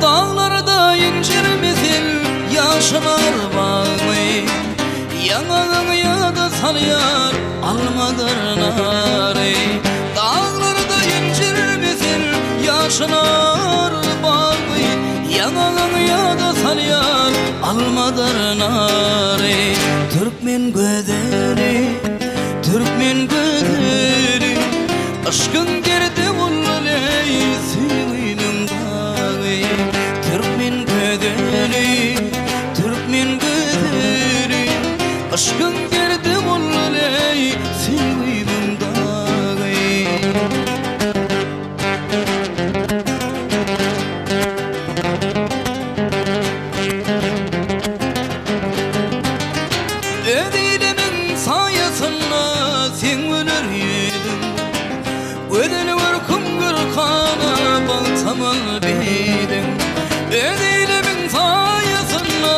Dağlarda incir misil yaşlar bağlı, yanağın ya da salyar almadır narı. Dağlarda incir misil yaşlar bağlı, yanağın ya da salyar almadır narı. Türkmen güzeli, Türkmen güzeli, aşkın geride vulley sevinin dağı. Türkmen güzeli, Türkmen güzeli, aşkın geride vulley sevinin dağı. Ödeylemin sayesinde sen ölür yedin, ödeli var kumgur kana baltamal bidin. Ödeylemin sayesinde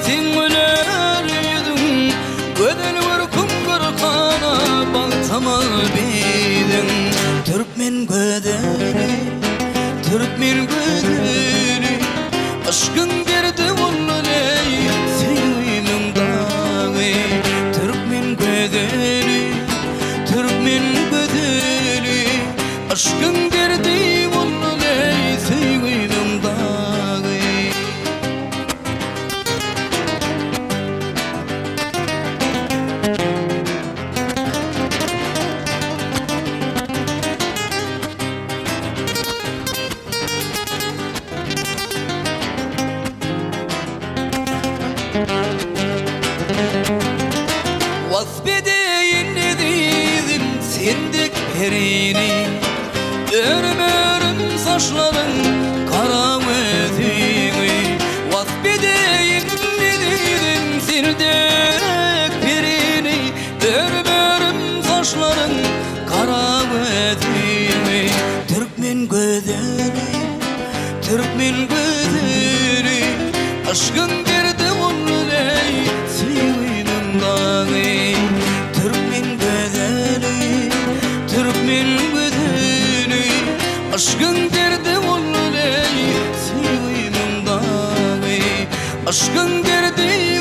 sen ölür yedin, ödeli var kumgur kana baltamal bidin. Türkmen güzeli, Türkmen güzeli, aşkın geride vulley sevinin dağı. Türkmen güzeli, Türkmen güzeli, aşkın geride vulley sevinin dağı. Vasfedeyin dedim sendik perini, örüm örüm saçların kara özünü. Vasfedeyin dedim sendik perini, örüm örüm saçların kara özünü. Türkmen güzeli, Türkmen güzeli, aşkın geride vulley sevinin dağı. Türkmen güzeli, Türkmen güzeli, aşkın geride vulley sevinin dağı. Aşkın geride